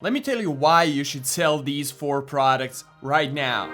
Let me tell you why you should sell these 4 products right now.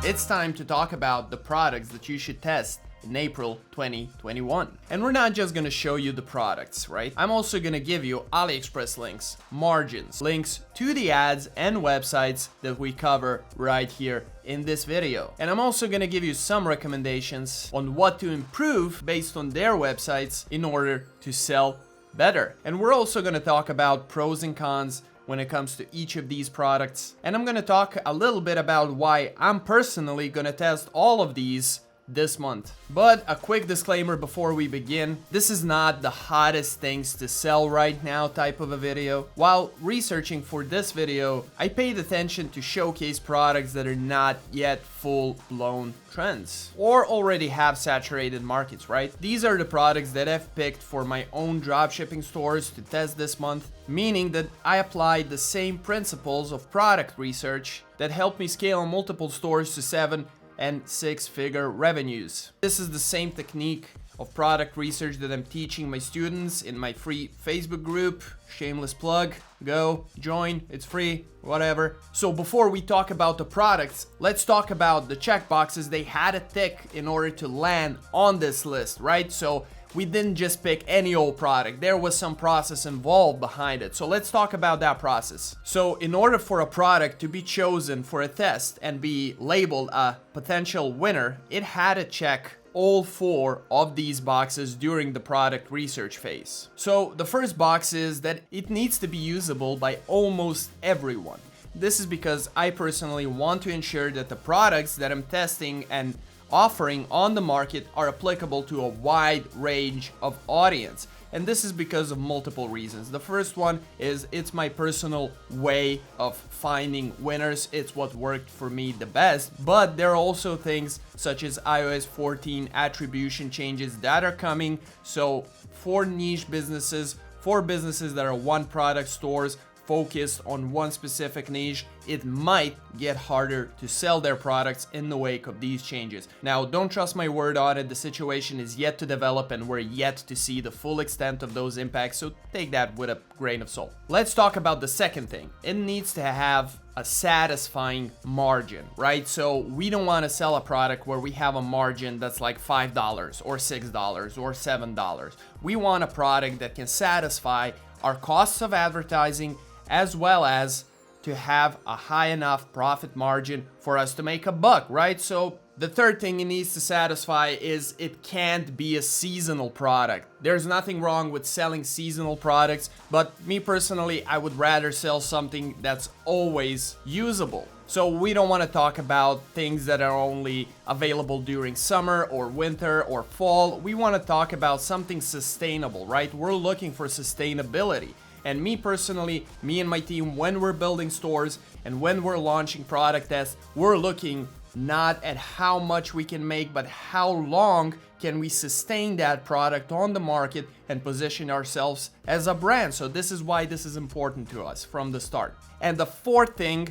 It's time to talk about the products that you should test in April 2021. And we're not just gonna show you the products, right? I'm also gonna give you AliExpress links, margins, links to the ads and websites that we cover right here in this video. And I'm also gonna give you some recommendations on what to improve based on their websites in order to sell better. And we're also gonna talk about pros and cons when it comes to each of these products. And I'm gonna talk a little bit about why I'm personally gonna test all of these this month. But a quick disclaimer before we begin, this is not the hottest things to sell right now type of a video. While researching for this video, I paid attention to showcase products that are not yet full-blown trends or already have saturated markets, right? These are the products that I've picked for my own dropshipping stores to test this month, meaning that I applied the same principles of product research that helped me scale multiple stores to 7 and 6-figure revenues. This is the same technique of product research that I'm teaching my students in my free Facebook group. Shameless plug, go join, it's free, whatever. So before we talk about the products, let's talk about the checkboxes they had to tick in order to land on this list, right? So we didn't just pick any old product. There was some process involved behind it. So let's talk about that process. So in order for a product to be chosen for a test and be labeled a potential winner, it had to check all 4 of these boxes during the product research phase. So the first box is that it needs to be usable by almost everyone. This is because I personally want to ensure that the products that I'm testing and offering on the market are applicable to a wide range of audience. And this is because of multiple reasons. The first one is it's my personal way of finding winners. It's what worked for me the best. But there are also things such as iOS 14 attribution changes that are coming. So for niche businesses, for businesses that are one product stores, focused on one specific niche, it might get harder to sell their products in the wake of these changes. Now, don't trust my word on it. The situation is yet to develop and we're yet to see the full extent of those impacts, so take that with a grain of salt. Let's talk about the second thing. It needs to have a satisfying margin, right? So we don't want to sell a product where we have a margin that's like $5 or $6 or $7. We want a product that can satisfy our costs of advertising as well as to have a high enough profit margin for us to make a buck, right? So the third thing it needs to satisfy is it can't be a seasonal product. There's nothing wrong with selling seasonal products, but me personally, I would rather sell something that's always usable. So we don't want to talk about things that are only available during summer or winter or fall. We want to talk about something sustainable, right? We're looking for sustainability. And me personally, me and my team, when we're building stores and when we're launching product tests, we're looking not at how much we can make, but how long can we sustain that product on the market and position ourselves as a brand. So this is why this is important to us from the start. And the fourth thing,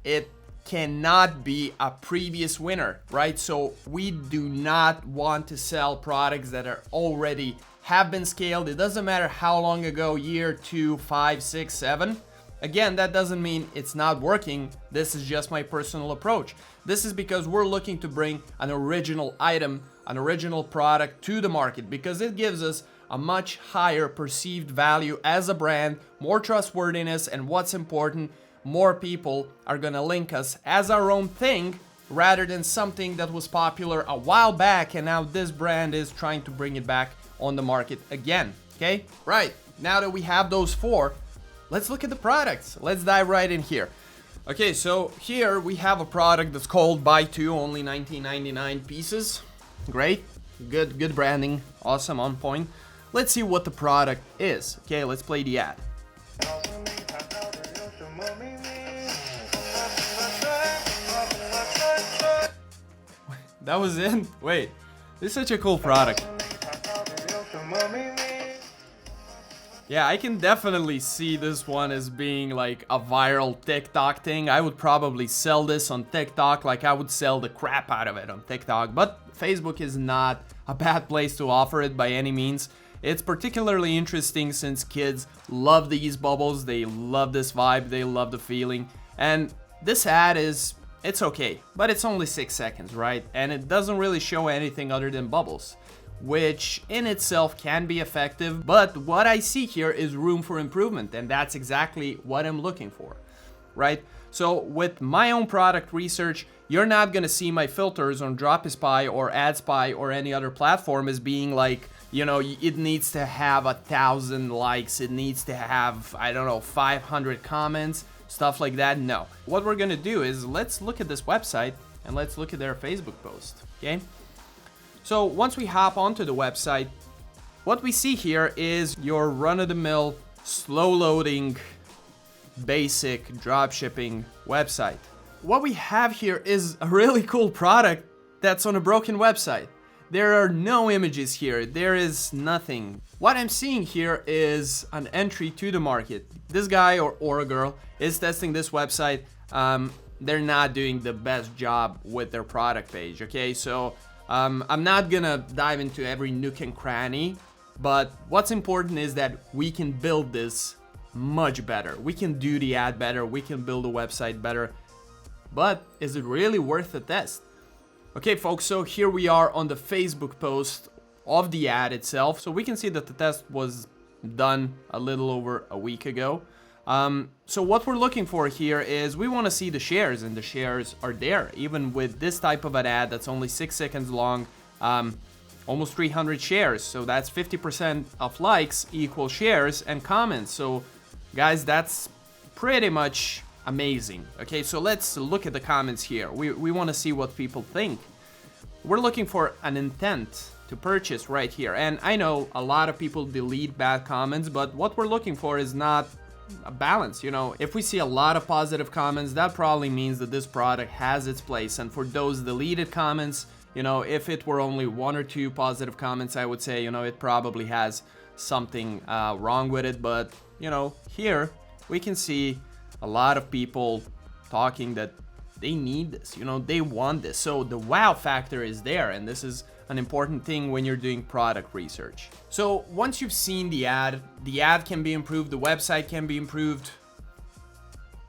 it cannot be a previous winner, right? So we do not want to sell products that are already have been scaled. It doesn't matter how long ago, year, 2, 5, 6, 7. Again, that doesn't mean it's not working. This is just my personal approach. This is because we're looking to bring an original item, an original product to the market because it gives us a much higher perceived value as a brand, more trustworthiness, and what's important, more people are gonna link us as our own thing rather than something that was popular a while back and now this brand is trying to bring it back on the market again. Okay, right, now that we have those 4, let's look at the products. Let's dive right in here. Okay, so here we have a product that's called Buy 2, only 19.99 pieces. Great, good branding, awesome, on point. Let's see what the product is. Okay, let's play the ad. That was it? Wait, this is such a cool product. Yeah, I can definitely see this one as being like a viral TikTok thing. I would probably sell this on TikTok, like I would sell the crap out of it on TikTok. But Facebook is not a bad place to offer it by any means. It's particularly interesting since kids love these bubbles, they love this vibe, they love the feeling. And this ad it's okay, but it's only 6 seconds, right? And it doesn't really show anything other than bubbles, which in itself can be effective, but what I see here is room for improvement, and that's exactly what I'm looking for, right? So with my own product research, you're not gonna see my filters on Shopify or AdSpy or any other platform as being like, you know, it needs to have 1,000 likes, it needs to have, I don't know, 500 comments, stuff like that. No. What we're gonna do is let's look at this website and let's look at their Facebook post, okay? So once we hop onto the website, what we see here is your run-of-the-mill, slow-loading, basic dropshipping website. What we have here is a really cool product that's on a broken website. There are no images here, there is nothing. What I'm seeing here is an entry to the market. This guy or a girl is testing this website. They're not doing the best job with their product page, okay? So I'm not gonna dive into every nook and cranny, but what's important is that we can build this much better. We can do the ad better, we can build a website better, but is it really worth the test? Okay folks, so here we are on the Facebook post of the ad itself. So we can see that the test was done a little over a week ago. So what we're looking for here is we want to see the shares, and the shares are there. Even with this type of an ad that's only 6 seconds long, almost 300 shares. So that's 50% of likes equal shares and comments. So guys, that's pretty much amazing. Okay, so let's look at the comments here. We want to see what people think. We're looking for an intent to purchase right here. And I know a lot of people delete bad comments, but what we're looking for is not a balance. You know, if we see a lot of positive comments, that probably means that this product has its place. And for those deleted comments, you know, if it were only 1 or 2 positive comments, I would say, you know, it probably has something wrong with it. But, you know, here we can see a lot of people talking that they need this, you know, they want this. So the wow factor is there, and this is an important thing when you're doing product research. So once you've seen the ad can be improved, the website can be improved.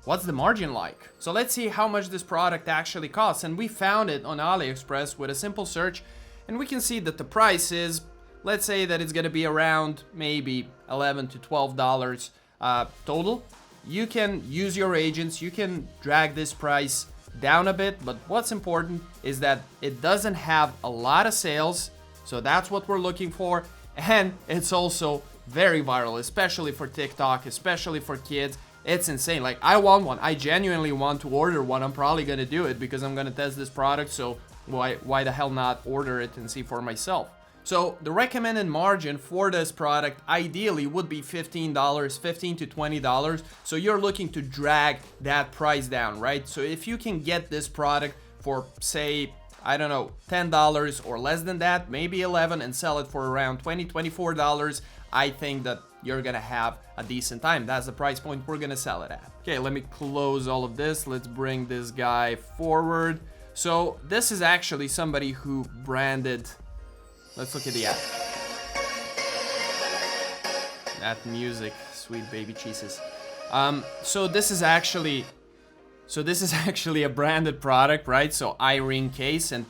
What's the margin like? So let's see how much this product actually costs. And we found it on AliExpress with a simple search, and we can see that the price is, let's say that it's gonna be around maybe $11 to $12 total. You can use your agents, you can drag this price down a bit, but what's important is that it doesn't have a lot of sales, so that's what we're looking for, and it's also very viral, especially for TikTok, especially for kids. It's insane. Like, I want one. I genuinely want to order one. I'm probably gonna do it because I'm gonna test this product, so why the hell not order it and see for myself? So the recommended margin for this product ideally would be $15, $15 to $20. So you're looking to drag that price down, right? So if you can get this product for, say, I don't know, $10 or less than that, maybe 11, and sell it for around $20, $24, I think that you're gonna have a decent time. That's the price point we're gonna sell it at. Okay, let me close all of this. Let's bring this guy forward. So this is actually somebody who branded. Let's look at the ad. That music, sweet baby Jesus. So this is actually a branded product, right? So iRing case, and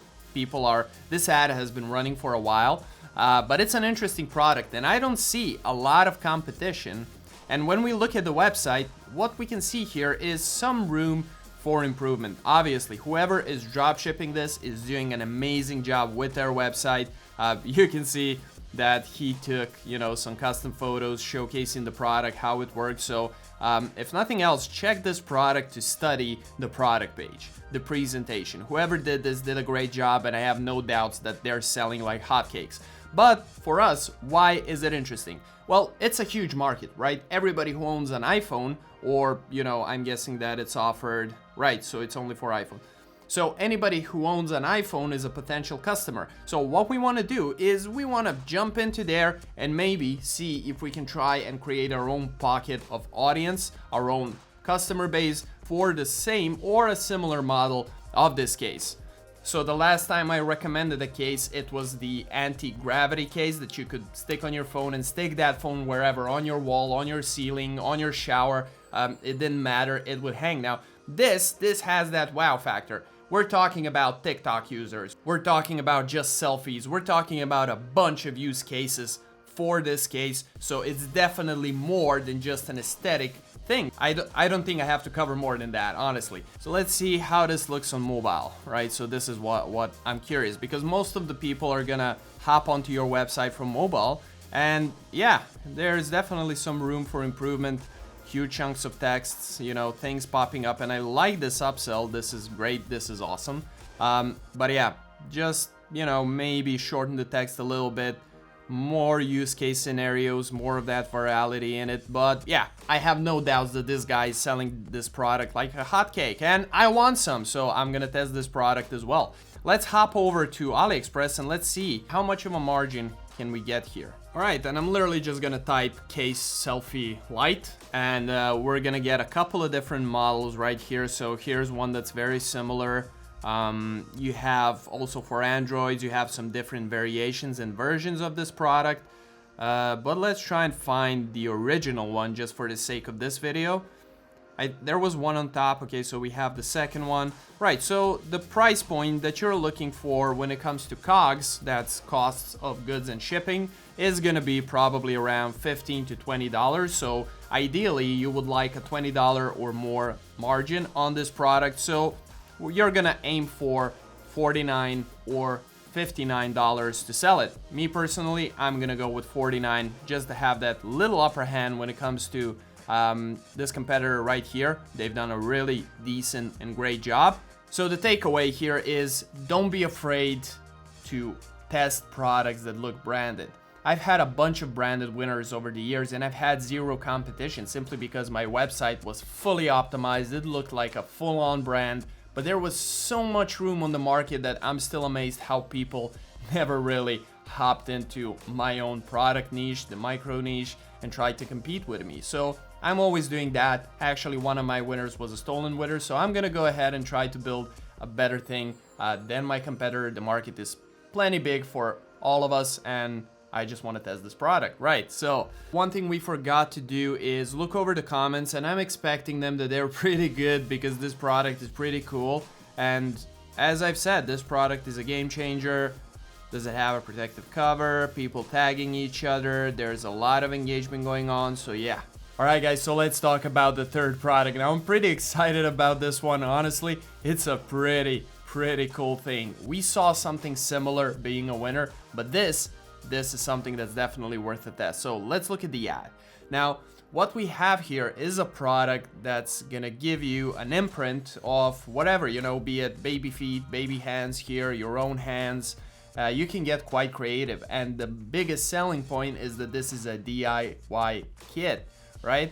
this ad has been running for a while, but it's an interesting product, and I don't see a lot of competition. And when we look at the website, what we can see here is some room for improvement. Obviously, whoever is drop shipping this is doing an amazing job with their website. You can see that he took, you know, some custom photos showcasing the product, how it works. So if nothing else, check this product to study the product page, the presentation. Whoever did this did a great job, and I have no doubts that they're selling like hotcakes. But for us, why is it interesting? Well, it's a huge market, right? Everybody who owns an iPhone, or, you know, I'm guessing that it's offered, right, so it's only for iPhone. So anybody who owns an iPhone is a potential customer. So what we want to do is we want to jump into there and maybe see if we can try and create our own pocket of audience, our own customer base for the same or a similar model of this case. So the last time I recommended a case, it was the anti-gravity case that you could stick on your phone and stick that phone wherever, on your wall, on your ceiling, on your shower. It didn't matter, it would hang. Now, this has that wow factor. We're talking about TikTok users. We're talking about just selfies. We're talking about a bunch of use cases for this case. So it's definitely more than just an aesthetic thing. I don't think I have to cover more than that, honestly. So let's see how this looks on mobile, right? So this is what I'm curious, because most of the people are gonna hop onto your website from mobile, and yeah, there's definitely some room for improvement. Huge chunks of texts, you know, things popping up, and I like this upsell. This is great, this is awesome. But yeah, just, you know, maybe shorten the text a little bit, more use case scenarios, more of that virality in it. But yeah, I have no doubts that this guy is selling this product like a hotcake, and I want some, so I'm gonna test this product as well. Let's hop over to AliExpress and let's see how much of a margin can we get here. All right, and I'm literally just gonna type case selfie light, and we're gonna get a couple of different models right here. So here's one that's very similar. You have also for Androids, you have some different variations and versions of this product, but let's try and find the original one just for the sake of this video. There was one on top. Okay, so we have the second one. Right, so the price point that you're looking for when it comes to COGS, that's costs of goods and shipping, is gonna be probably around $15 to $20. So ideally, you would like a $20 or more margin on this product. So you're gonna aim for $49 or $59 to sell it. Me personally, I'm gonna go with $49 just to have that little upper hand when it comes to this competitor right here. They've done a really decent and great job. So the takeaway here is don't be afraid to test products that look branded. I've had a bunch of branded winners over the years, and I've had zero competition simply because my website was fully optimized. It looked like a full-on brand, but there was so much room on the market that I'm still amazed how people never really hopped into my own product niche, the micro niche, and tried to compete with me. So I'm always doing that. Actually, one of my winners was a stolen winner, so I'm gonna go ahead and try to build a better thing than my competitor. The market is plenty big for all of us, and I just want to test this product, right? So one thing we forgot to do is look over the comments, and I'm expecting them that they're pretty good because this product is pretty cool. And as I've said, this product is a game changer. Does it have a protective cover? People tagging each other. There's a lot of engagement going on, so yeah. All right, guys, so let's talk about the third product. Now, I'm pretty excited about this one. Honestly, it's a pretty cool thing. We saw something similar being a winner, but this is something that's definitely worth a test. So let's look at the ad. Now, what we have here is a product that's gonna give you an imprint of whatever, you know, be it baby feet, baby hands here, your own hands. You can get quite creative, and the biggest selling point is that this is a DIY kit, right?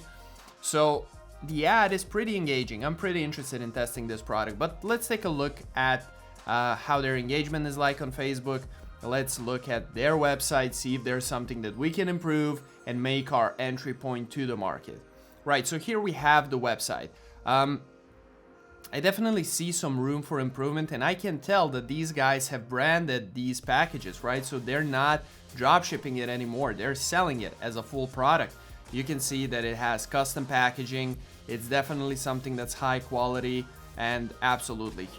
So the ad is pretty engaging. I'm pretty interested in testing this product, but let's take a look at how their engagement is like on Facebook. Let's look at their website, see if there's something that we can improve and make our entry point to the market. Right, so here we have the website. I definitely see some room for improvement, and I can tell that these guys have branded these packages, right? So they're not drop shipping it anymore. They're selling it as a full product. You can see that it has custom packaging. It's definitely something that's high quality, and absolutely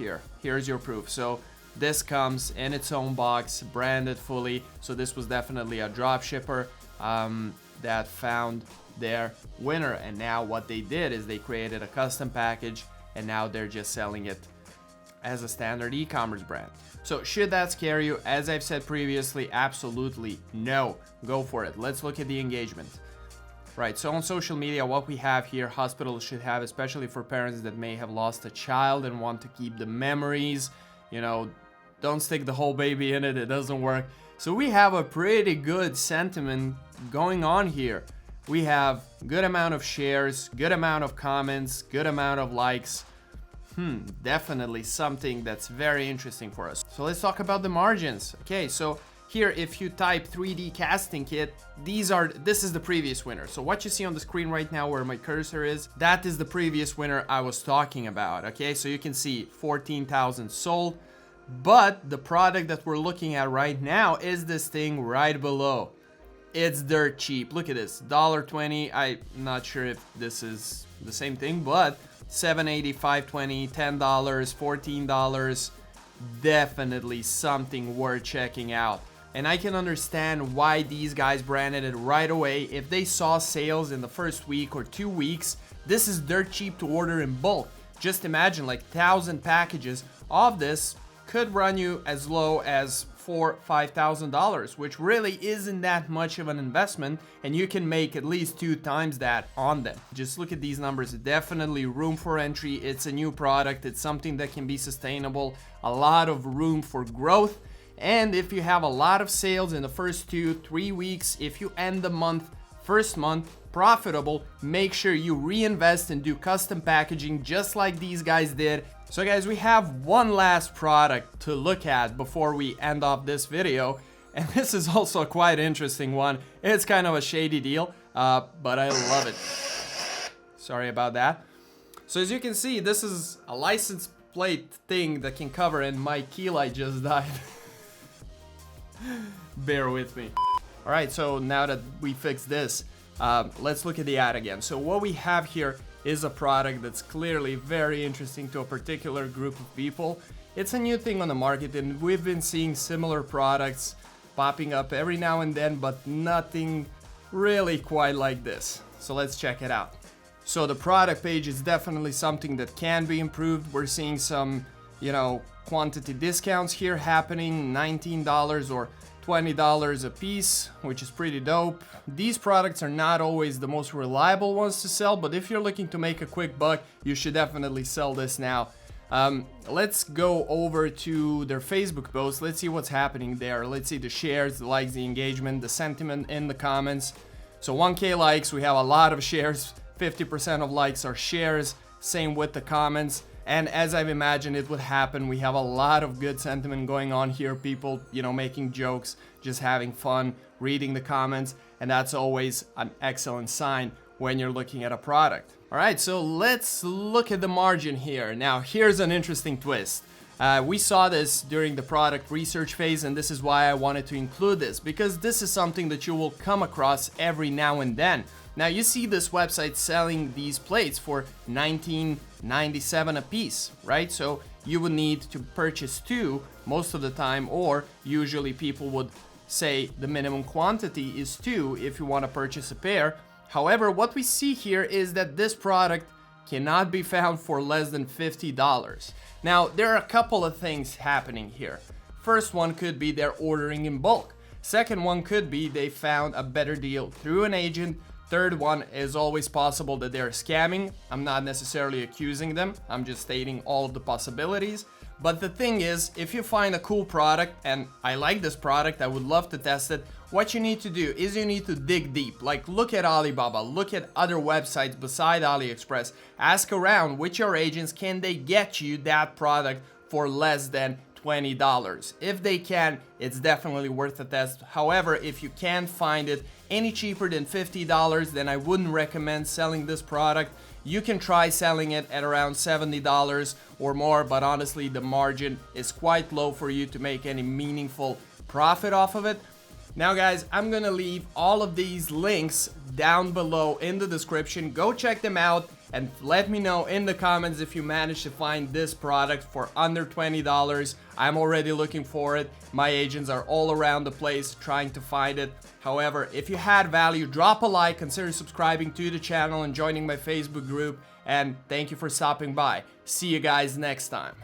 here's your proof. So this comes in its own box, branded fully. So this was definitely a drop shipper that found their winner, and now what they did is they created a custom package, and now they're just selling it as a standard e-commerce brand. So should that scare you? As I've said previously, absolutely no. Go for it. Let's look at the engagement. Right, so on social media, what we have here, hospitals should have, especially for parents that may have lost a child and want to keep the memories, you know, don't stick the whole baby in it, it doesn't work. So we have a pretty good sentiment going on here. We have good amount of shares, good amount of comments, good amount of likes. Definitely something that's very interesting for us. So let's talk about the margins. Okay, so here, if you type 3D casting kit, this is the previous winner. So what you see on the screen right now where my cursor is, that is the previous winner I was talking about. Okay, so you can see 14,000 sold. But the product that we're looking at right now is this thing right below. It's dirt cheap. Look at this, $1.20. I'm not sure if this is the same thing, but $7.80, $5.20, $10, $14. Definitely something worth checking out. And I can understand why these guys branded it right away. If they saw sales in the first week or 2 weeks, this is dirt cheap to order in bulk. Just imagine, like 1,000 packages of this could run you as low as $4,000-$5,000, which really isn't that much of an investment, and you can make at least 2 times that on them. Just look at these numbers. Definitely room for entry. It's a new product. It's something that can be sustainable. A lot of room for growth. And if you have a lot of sales in the first 2-3 weeks, if you end the first month profitable, make sure you reinvest and do custom packaging just like these guys did. So guys, we have one last product to look at before we end off this video, and this is also a quite interesting one. It's kind of a shady deal, but I love it. Sorry about that. So as you can see, this is a license plate thing that can cover, and my key light just died. Bear with me. All right, so now that we fixed this, let's look at the ad again. So what we have here is a product that's clearly very interesting to a particular group of people. It's a new thing on the market, and we've been seeing similar products popping up every now and then, but nothing really quite like this. So let's check it out. So the product page is definitely something that can be improved. We're seeing some, quantity discounts here happening, $19 or $20 a piece, which is pretty dope. These products are not always the most reliable ones to sell, but if you're looking to make a quick buck, you should definitely sell this now. Let's go over to their Facebook post. Let's see what's happening there. Let's see the shares, the likes, the engagement, the sentiment in the comments. So 1K likes, we have a lot of shares. 50% of likes are shares. Same with the comments. And as I've imagined it would happen, we have a lot of good sentiment going on here. People, making jokes, just having fun, reading the comments. And that's always an excellent sign when you're looking at a product. All right, so let's look at the margin here. Now, here's an interesting twist. We saw this during the product research phase, and this is why I wanted to include this, because this is something that you will come across every now and then. Now, you see this website selling these plates for $19.97 a piece, right? So you would need to purchase 2 most of the time, or usually people would say the minimum quantity is 2 if you want to purchase a pair. However, what we see here is that this product cannot be found for less than $50. Now, there are a couple of things happening here. First one could be they're ordering in bulk. Second one could be they found a better deal through an agent. Third one is always possible that they're scamming. I'm not necessarily accusing them. I'm just stating all of the possibilities. But the thing is, if you find a cool product, and I like this product, I would love to test it, what you need to do is you need to dig deep. Like, look at Alibaba, look at other websites beside AliExpress. Ask around which are agents, can they get you that product for less than $20? If they can, it's definitely worth a test. However, if you can't find it any cheaper than $50, then I wouldn't recommend selling this product. You can try selling it at around $70 or more, but honestly, the margin is quite low for you to make any meaningful profit off of it. Now guys, I'm gonna leave all of these links down below in the description. Go check them out and let me know in the comments if you managed to find this product for under $20. I'm already looking for it. My agents are all around the place trying to find it. However, if you had value, drop a like, consider subscribing to the channel and joining my Facebook group. And thank you for stopping by. See you guys next time.